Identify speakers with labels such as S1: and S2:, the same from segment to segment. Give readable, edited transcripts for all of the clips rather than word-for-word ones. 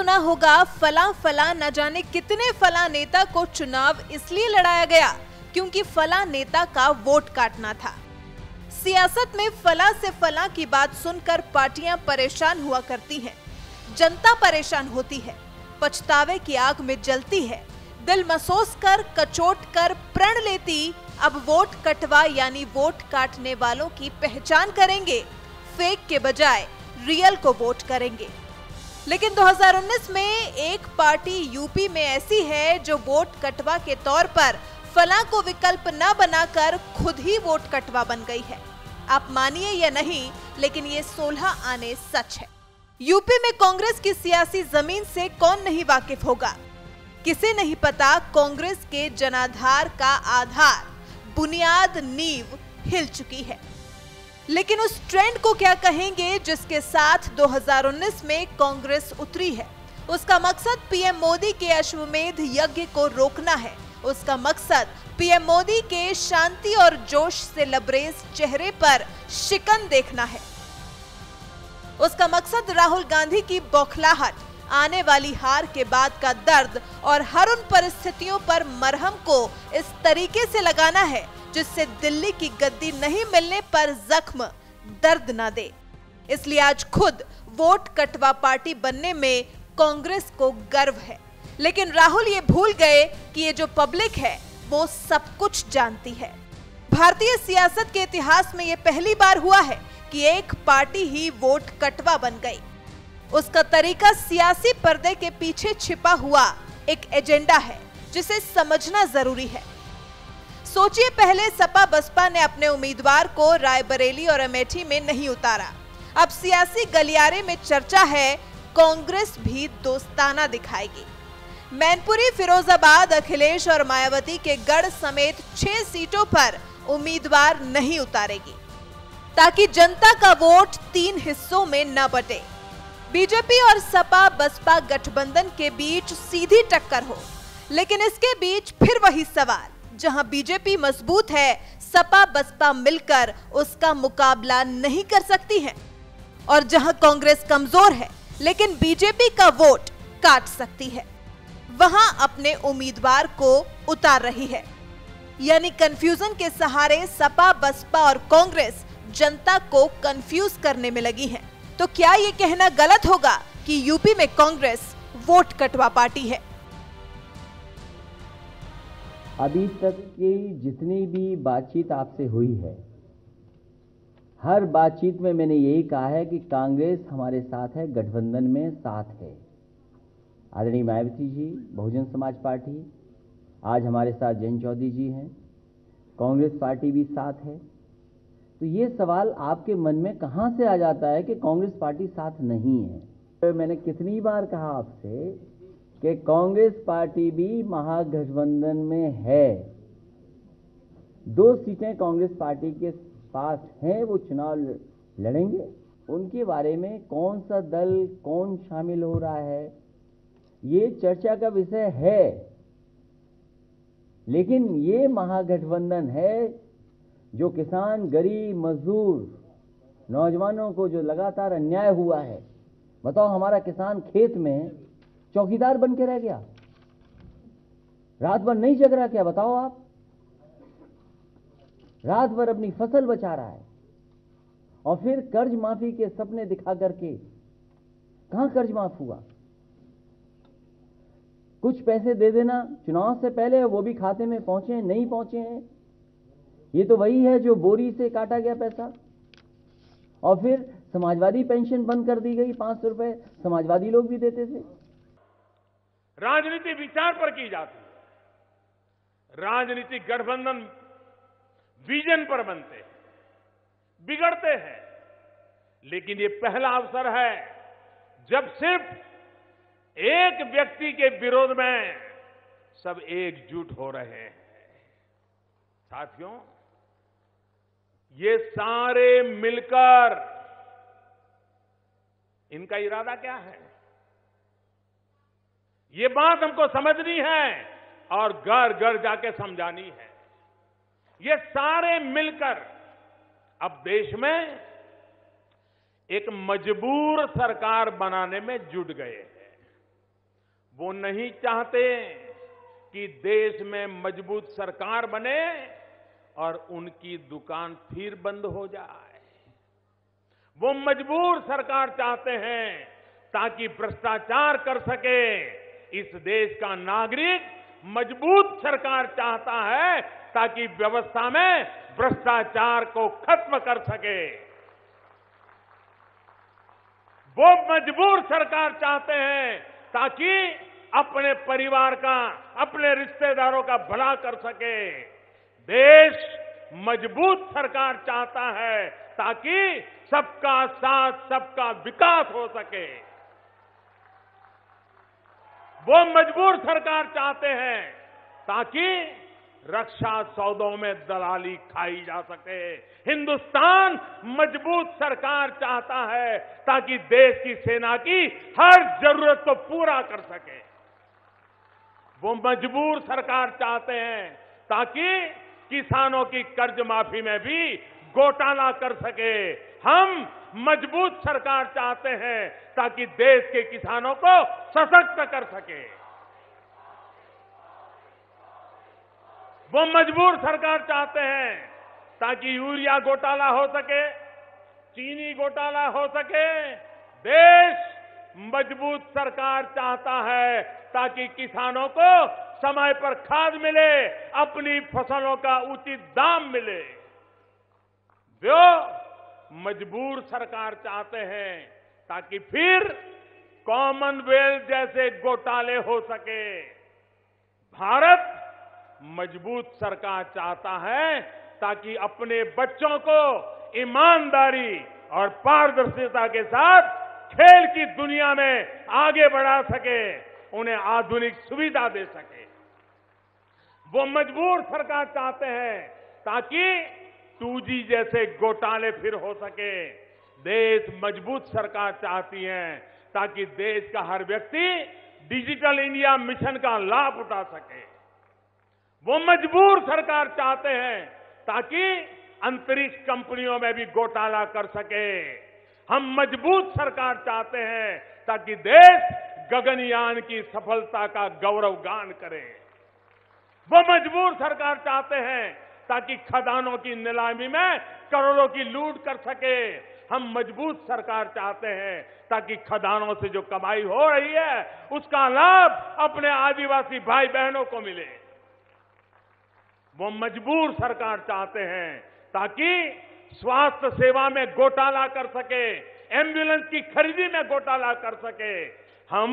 S1: सुना होगा, फला फला न जाने कितने फला नेता को चुनाव इसलिए लड़ाया गया क्योंकि फला नेता का वोट काटना था। सियासत में फला से फला की बात सुनकर पार्टियां परेशान हुआ करती हैं, जनता परेशान होती है, पछतावे की आग में जलती है, दिल मसोस कर कचोट कर प्रण लेती। अब वोट कटवा यानी वोट काटने वालों की पहचान करेंगे, फेक के बजाय रियल को वोट करेंगे। लेकिन 2019 में एक पार्टी यूपी में ऐसी है जो वोट कटवा के तौर पर फला को विकल्प न बनाकर खुद ही वोट कटवा बन गई है। आप मानिए या नहीं, लेकिन ये 16 आने सच है। यूपी में कांग्रेस की सियासी जमीन से कौन नहीं वाकिफ होगा। किसे नहीं पता कांग्रेस के जनाधार का आधार, बुनियाद, नींव हिल चुकी है। लेकिन उस ट्रेंड को क्या कहेंगे जिसके साथ 2019 में कांग्रेस उतरी है। उसका मकसद पीएम मोदी के अश्वमेध यज्ञ को रोकना है। उसका मकसद पीएम मोदी के शांति और जोश से लबरेज चेहरे पर शिकन देखना है। उसका मकसद राहुल गांधी की बौखलाहट, आने वाली हार के बाद का दर्द और हर उन परिस्थितियों पर मरहम को इस तरीके से लगाना है जिससे दिल्ली की गद्दी नहीं मिलने पर जख्म दर्द ना दे। इसलिए आज खुद वोट कटवा पार्टी बनने में कांग्रेस को गर्व है। लेकिन राहुल ये भूल गए कि ये जो पब्लिक है वो सब कुछ जानती है। भारतीय सियासत के इतिहास में ये पहली बार हुआ है कि एक पार्टी ही वोट कटवा बन गई। उसका तरीका सियासी पर्दे के पीछे छिपा हुआ एक एजेंडा है जिसे समझना जरूरी है। सोचिए, पहले सपा बसपा ने अपने उम्मीदवार को रायबरेली और अमेठी में नहीं उतारा। अब सियासी गलियारे में चर्चा है कांग्रेस भी दोस्ताना दिखाएगी। मैनपुरी, फिरोजाबाद, अखिलेश और मायावती के गढ़ समेत 6 सीटों पर उम्मीदवार नहीं उतारेगी ताकि जनता का वोट 3 हिस्सों में न बटे। बीजेपी और सपा बसपा गठबंधन के बीच सीधी टक्कर हो, लेकिन इसके बीच फिर वही सवाल, जहां बीजेपी मजबूत है, सपा बसपा मिलकर उसका मुकाबला नहीं कर सकती है, और जहां कांग्रेस कमजोर है लेकिन बीजेपी का वोट काट सकती है, वहां अपने उम्मीदवार को उतार रही है। यानी कंफ्यूजन के सहारे सपा बसपा और कांग्रेस जनता को कंफ्यूज करने में लगी है। तो क्या ये कहना गलत होगा कि यूपी में कांग्रेस वोट कटवा पार्टी है?
S2: अभी तक की जितनी भी बातचीत आपसे हुई है, हर बातचीत में मैंने यही कहा है कि कांग्रेस हमारे साथ है, गठबंधन में साथ है। आदरणीय मायावती जी, बहुजन समाज पार्टी, आज हमारे साथ जयंत चौधरी जी हैं, कांग्रेस पार्टी भी साथ है। तो ये सवाल आपके मन में कहां से आ जाता है कि कांग्रेस पार्टी साथ नहीं है? तो मैंने कितनी बार कहा आपसे कि कांग्रेस पार्टी भी महागठबंधन में है। 2 सीटें कांग्रेस पार्टी के पास हैं, वो चुनाव लड़ेंगे। उनके बारे में कौन सा दल कौन शामिल हो रहा है ये चर्चा का विषय है, लेकिन ये महागठबंधन है जो किसान, गरीब, मजदूर, नौजवानों को जो लगातार अन्याय हुआ है। बताओ, हमारा किसान खेत में चौकीदार बन के रह गया, रात भर नहीं जग रहा क्या? बताओ आप, रात भर अपनी फसल बचा रहा है और फिर कर्ज माफी के सपने दिखा करके कहां कर्ज माफ हुआ? कुछ पैसे दे देना चुनाव से पहले, वो भी खाते में पहुंचे नहीं पहुंचे हैं। ये तो वही है जो बोरी से काटा गया पैसा। और फिर समाजवादी पेंशन बंद कर दी गई, 500 रुपए समाजवादी लोग भी देते थे।
S3: राजनीति विचार पर की जाती है, राजनीतिक गठबंधन विजन पर बनते हैं, बिगड़ते हैं। लेकिन ये पहला अवसर है जब सिर्फ एक व्यक्ति के विरोध में सब एकजुट हो रहे हैं। साथियों, ये सारे मिलकर, इनका इरादा क्या है, ये बात हमको समझनी है और घर घर जाके समझानी है। ये सारे मिलकर अब देश में एक मजबूर सरकार बनाने में जुट गए हैं। वो नहीं चाहते कि देश में मजबूत सरकार बने और उनकी दुकान फिर बंद हो जाए। वो मजबूर सरकार चाहते हैं ताकि भ्रष्टाचार कर सके। इस देश का नागरिक मजबूत सरकार चाहता है ताकि व्यवस्था में भ्रष्टाचार को खत्म कर सके। वो मजबूर सरकार चाहते हैं ताकि अपने परिवार का, अपने रिश्तेदारों का भला कर सके। देश मजबूत सरकार चाहता है ताकि सबका साथ, सबका विकास हो सके। वो मजबूर सरकार चाहते हैं ताकि रक्षा सौदों में दलाली खाई जा सके। हिंदुस्तान मजबूत सरकार चाहता है ताकि देश की सेना की हर जरूरत को पूरा कर सके। वो मजबूर सरकार चाहते हैं ताकि किसानों की कर्ज माफी में भी घोटाला कर सके। हम मजबूत सरकार चाहते हैं ताकि देश के किसानों को सशक्त कर सके। वो मजबूर सरकार चाहते हैं ताकि यूरिया घोटाला हो सके, चीनी घोटाला हो सके। देश मजबूत सरकार चाहता है ताकि किसानों को समय पर खाद मिले, अपनी फसलों का उचित दाम मिले। वो मजबूर सरकार चाहते हैं ताकि फिर कॉमनवेल्थ जैसे घोटाले हो सके। भारत मजबूत सरकार चाहता है ताकि अपने बच्चों को ईमानदारी और पारदर्शिता के साथ खेल की दुनिया में आगे बढ़ा सके, उन्हें आधुनिक सुविधा दे सके। वो मजबूर सरकार चाहते हैं ताकि 2G जैसे घोटाले फिर हो सके। देश मजबूत सरकार चाहती है ताकि देश का हर व्यक्ति डिजिटल इंडिया मिशन का लाभ उठा सके। वो मजबूर सरकार चाहते हैं ताकि अंतरिक्ष कंपनियों में भी घोटाला कर सके। हम मजबूत सरकार चाहते हैं ताकि देश गगनयान की सफलता का गौरवगान करे। वो मजबूर सरकार चाहते हैं ताकि खदानों की नीलामी में करोड़ों की लूट कर सके। हम मजबूत सरकार चाहते हैं ताकि खदानों से जो कमाई हो रही है उसका लाभ अपने आदिवासी भाई बहनों को मिले। वो मजबूर सरकार चाहते हैं ताकि स्वास्थ्य सेवा में घोटाला कर सके, एम्बुलेंस की खरीदी में घोटाला कर सके। हम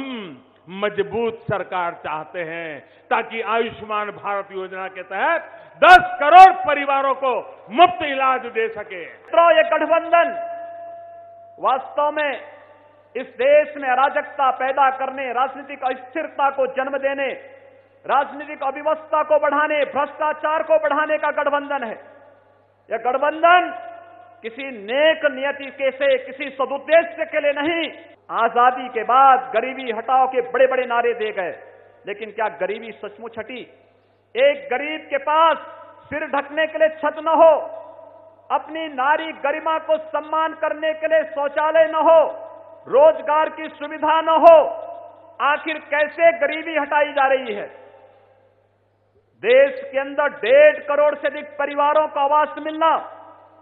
S3: मजबूत सरकार चाहते हैं ताकि आयुष्मान भारत योजना के तहत 10 करोड़ परिवारों को मुफ्त इलाज दे सके।
S4: ये गठबंधन वास्तव में इस देश में अराजकता पैदा करने, राजनीतिक अस्थिरता को जन्म देने, राजनीतिक अव्यवस्था को बढ़ाने, भ्रष्टाचार को बढ़ाने का गठबंधन है। यह गठबंधन किसी नेक नियति के से, किसी सदुद्देश्य के लिए नहीं। आजादी के बाद गरीबी हटाओ के बड़े बड़े नारे दे गए, लेकिन क्या गरीबी सचमुच हटी? एक गरीब के पास सिर ढकने के लिए छत न हो, अपनी नारी गरिमा को सम्मान करने के लिए शौचालय न हो, रोजगार की सुविधा न हो, आखिर कैसे गरीबी हटाई जा रही है? देश के अंदर 1.5 करोड़ से अधिक परिवारों को आवास मिलना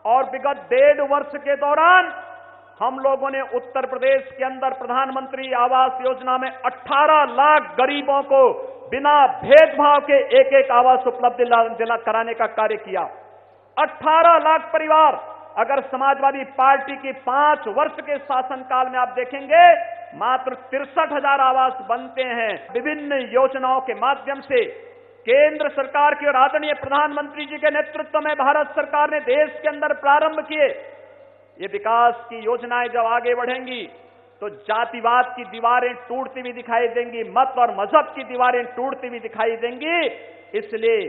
S4: और विगत 1.5 वर्ष के दौरान हम लोगों ने उत्तर प्रदेश के अंदर प्रधानमंत्री आवास योजना में 18 लाख गरीबों को बिना भेदभाव के एक आवास उपलब्ध दिला कराने का कार्य किया। 18 लाख परिवार। अगर समाजवादी पार्टी की 5 वर्ष के शासनकाल में आप देखेंगे मात्र 63,000 आवास बनते हैं। विभिन्न योजनाओं के माध्यम से केंद्र सरकार की और आदरणीय प्रधानमंत्री जी के नेतृत्व में भारत सरकार ने देश के अंदर प्रारंभ किए। ये विकास की योजनाएं जब आगे बढ़ेंगी तो जातिवाद की दीवारें टूटती हुई दिखाई देंगी, मत और मजहब की दीवारें टूटती हुई दिखाई देंगी। इसलिए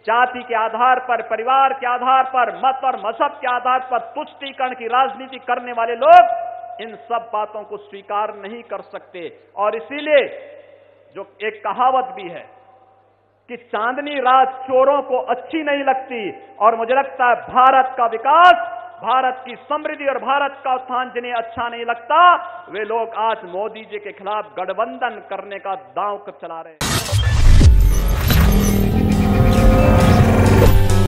S4: जाति के आधार पर, परिवार के आधार पर, मत और मजहब के आधार पर तुष्टीकरण की राजनीति करने वाले लोग इन सब बातों को स्वीकार नहीं कर सकते। और इसीलिए जो एक कहावत भी है कि चांदनी रात चोरों को अच्छी नहीं लगती, और मुझे लगता है भारत का विकास भारत की समृद्धि और भारत का उत्थान जिन्हें अच्छा नहीं लगता, वे लोग आज मोदी जी के खिलाफ गठबंधन करने का दांव चला रहे हैं।